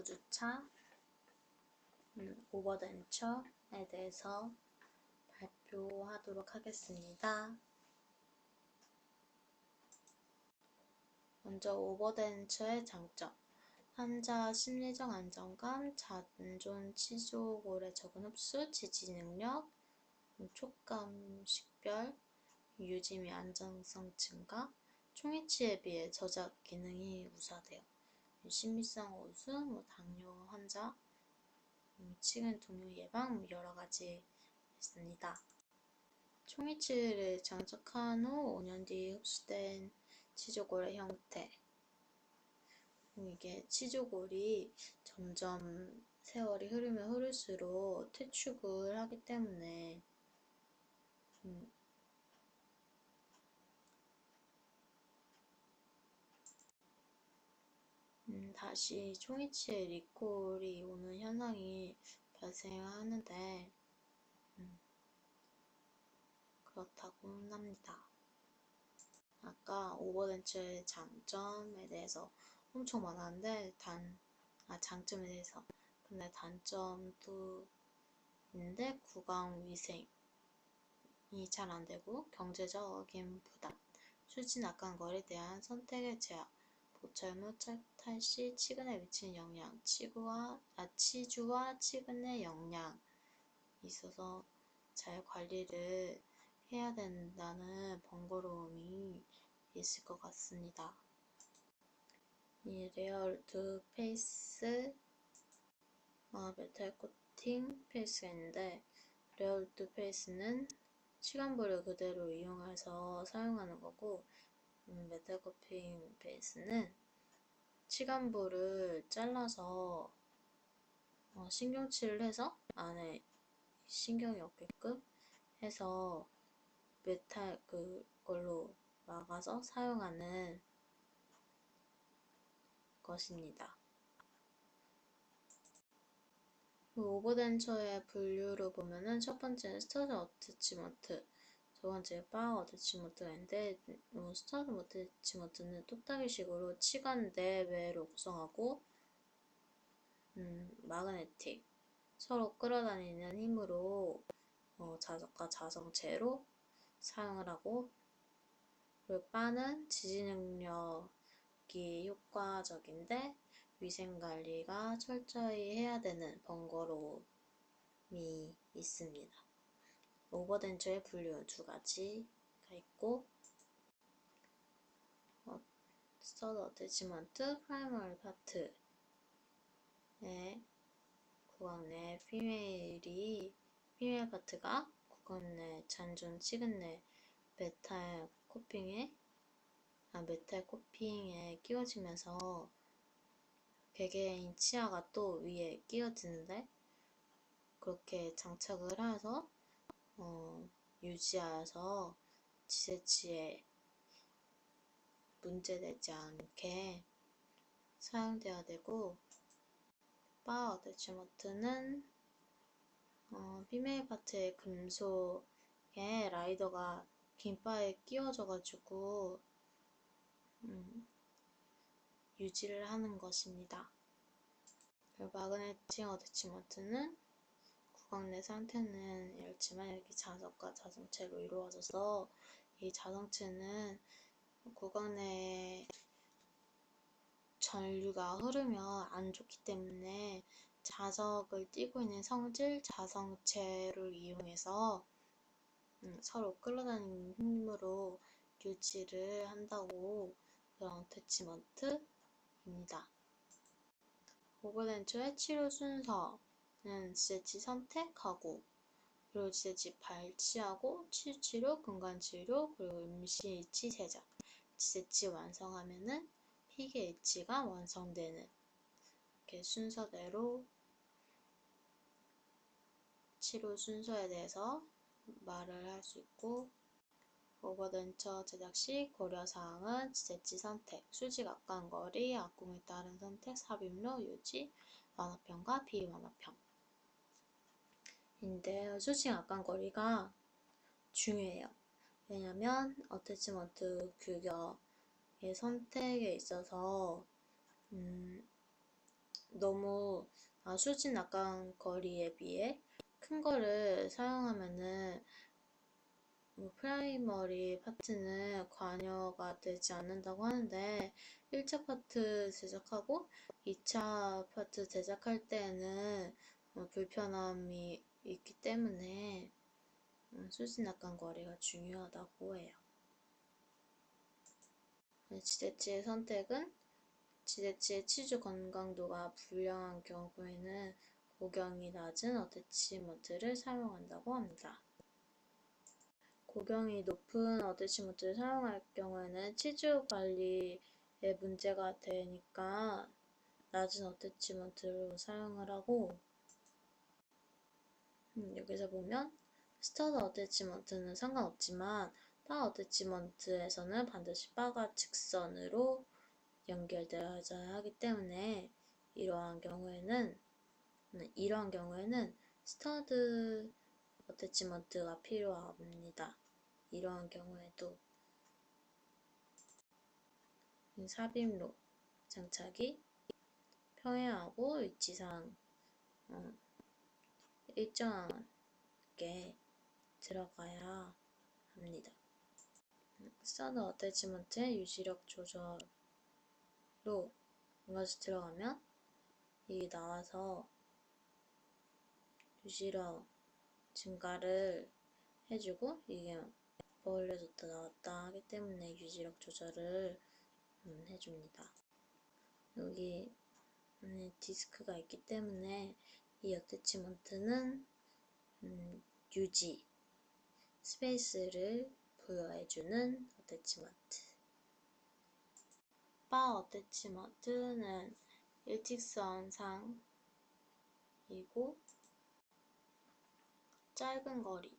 5주차 오버덴처에 대해서 발표하도록 하겠습니다. 먼저 오버덴처의 장점. 환자 심리적 안정감, 잔존 치조골의 적은 흡수, 지지 능력, 촉감 식별, 유지 및 안정성 증가, 총이치에 비해 저작 기능이 우수하대요. 심미성 호수, 당뇨 환자, 치근 동요 예방, 여러 가지 있습니다. 총이치를 장착한 후 5년 뒤 흡수된 치조골의 형태. 이게 치조골이 점점 세월이 흐르면 흐를수록 퇴축을 하기 때문에 다시 총이치에 리콜이 오는 현상이 발생하는데 그렇다고 합니다. 아까 오버덴처의 장점에 대해서 엄청 많았는데 장점에 대해서 근데 단점도 있는데 구강 위생이 잘 안되고 경제적인 부담, 수진 악강거리에 대한 선택의 제약, 보철물 탈시, 치근에 미치는 영향, 치주와 치근의 영향이 있어서 잘 관리를 해야 된다는 번거로움이 있을 것 같습니다. 이 레얼 투 페이스 메탈 코팅 페이스가 있는데 레얼 투 페이스는 치간볼을 그대로 이용해서 사용하는 거고 메탈 코팅 페이스는 치간볼을 잘라서 신경칠을 해서 안에 신경이 없게끔 해서 메탈 그걸로 막아서 사용하는 것입니다. 오버덴처의 분류로 보면은 첫 번째는 스타트 어태치먼트, 두 번째 바우 어태치먼트가 있는데 스타트 어태치먼트는 똑딱이식으로 치관 내외로 구성하고 마그네틱, 서로 끌어다니는 힘으로 자석과 자성체로 사용을 하고, 그리고 바는 지지 능력이 효과적인데 위생관리가 철저히 해야 되는 번거로움이 있습니다. 오버덴처의 분류 두 가지가 있고 스타트 어태치먼트 프라이머리 파트에 구강 내 피메일 파트가 구강 내 잔존 치근 내 메탈 코핑에 끼워지면서 개개인 치아가 또 위에 끼워지는데 그렇게 장착을 해서 유지하여서 지새치에 문제되지 않게 사용되어야 되고, 바우 어태치먼트는 피메일 파트의 금속에 라이더가 긴 바에 끼워져 가지고 유지를 하는 것입니다. 마그네틱 어태치먼트는 구강 내 상태는 이렇지만 이렇게 자석과 자성체로 이루어져서 이 자성체는 구강 내에 전류가 흐르면 안 좋기 때문에 자석을 띠고 있는 성질 자성체를 이용해서 서로 끌어다니는 힘으로 유지를 한다고 그런 어태치먼트입니다. 오버덴처의 치료 순서는 지새치 선택하고, 그리고 지새치 발치하고, 치유치료, 근간치료, 그리고 임시이치 제작. 지새치 완성하면은 PKH가 완성되는 이렇게 순서대로 치료 순서에 대해서 말을 할 수 있고, 오버덴처 제작 시 고려사항은 지새치 선택, 수직 악강거리, 악궁에 따른 선택, 삽입로, 유지, 완화평과 비완화평. 인데 수직 악강거리가 중요해요. 왜냐면 어태치먼트 규격의 선택에 있어서 너무 수직 낙관 거리에 비해 큰 거를 사용하면은 프라이머리 파트는 관여가 되지 않는다고 하는데 1차 파트 제작하고 2차 파트 제작할 때에는 불편함이 있기 때문에 수직 낙관 거리가 중요하다고 해요. 지대치의 선택은 지대치의 치주 건강도가 불량한 경우에는 고경이 낮은 어태치먼트를 사용한다고 합니다. 고경이 높은 어태치먼트를 사용할 경우에는 치주 관리에 문제가 되니까 낮은 어태치먼트로 사용을 하고, 여기서 보면 스터드 어태치먼트는 상관없지만 바 어태치먼트에서는 반드시 바가 직선으로 연결되어야 하기 때문에 이러한 경우에는 스터드 어태치먼트가 필요합니다. 이러한 경우에도 삽입로 장착이 평행하고 위치상 일정하게 들어가야 합니다. 스터드 어태치먼트의 유지력 조절로 이것이 들어가면 이게 나와서 유지력 증가를 해주고 이게 벌려졌다 나왔다 하기 때문에 유지력 조절을 해줍니다. 여기 안에 디스크가 있기 때문에 이 어태치먼트는 유지 스페이스를 부여해주는 어태치먼트. 바 어태치먼트는 일직선상이고 짧은 거리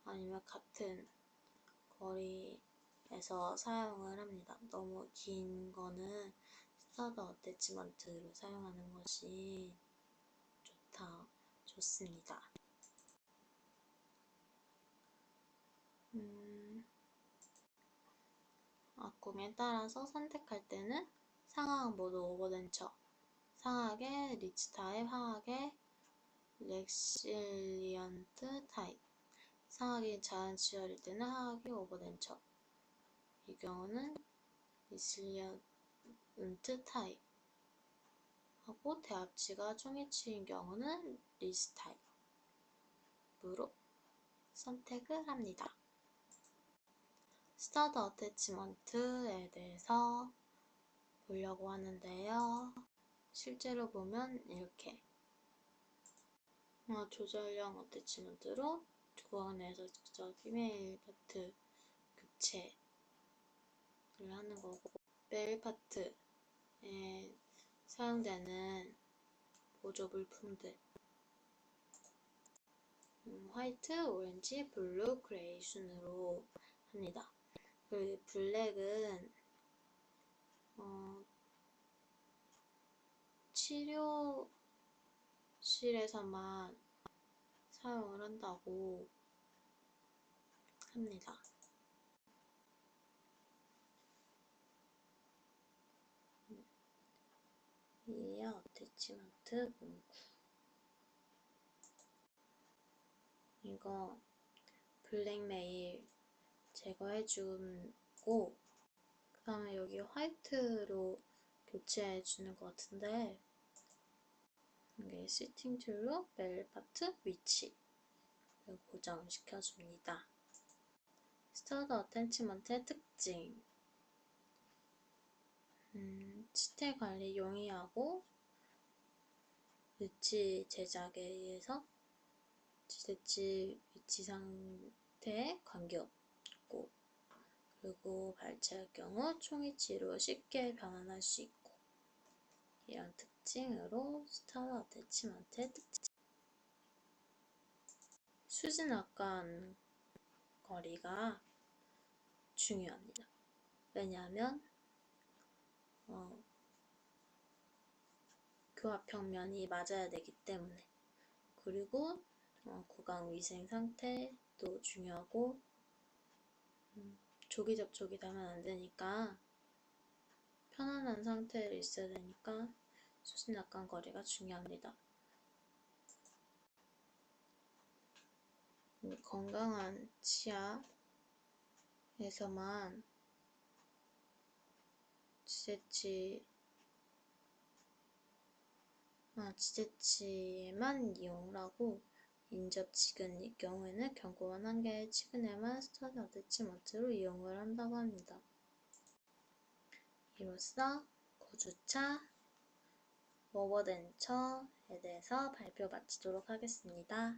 아니면 같은 거리에서 사용을 합니다. 너무 긴 거는 스터드 어태치먼트로 사용하는 것이 좋습니다. 아꿈에 따라서 선택할 때는 상하악 모드 오버덴처, 상하악의 리치 타입, 하악의 렉실리언트 타입, 상하악이 자연치열일 때는 하악의 오버덴처, 이 경우는 리실리언트 타입 하고 대합치가 총이치인 경우는 리스 타입으로 선택을 합니다. 스터드 어태치먼트에 대해서 보려고 하는데요. 실제로 보면 이렇게 조절형 어태치먼트로 구강 내에서 직접 피메일 파트 교체를 하는 거고, 메일 파트에 사용되는 보조 물품들 화이트, 오렌지, 블루, 그레이 순으로 합니다. 그 블랙은 치료실에서만 사용을 한다고 합니다. 이에요 어태치먼트 문구. 이거 블랙메일 제거해주고 그 다음에 여기 화이트로 교체해주는 것 같은데, 이게 시팅 툴로 메일 파트 위치를 고정시켜줍니다. 스터드 어태치먼트의 특징, 시태 관리 용이하고 위치 제작에 의해서 지대치 위치 상태에 관계없고, 그리고 발치할 경우 총위치로 쉽게 변환할 수 있고, 이런 특징으로 스터드 어태치먼트의 특징. 수직 낙관 거리가 중요합니다. 왜냐하면 교합 평면이 맞아야 되기 때문에, 그리고 구강 위생 상태도 중요하고, 조기 접촉이 되면 안 되니까 편안한 상태로 있어야 되니까 수신 약관 거리가 중요합니다. 건강한 치아에서만 지재치에만 이용을 하고 인접치근일 경우에는 견고한 한 개의 치근에만 스터디 어태치먼트로 이용을 한다고 합니다. 이로써 고주차 워버덴처에 대해서 발표 마치도록 하겠습니다.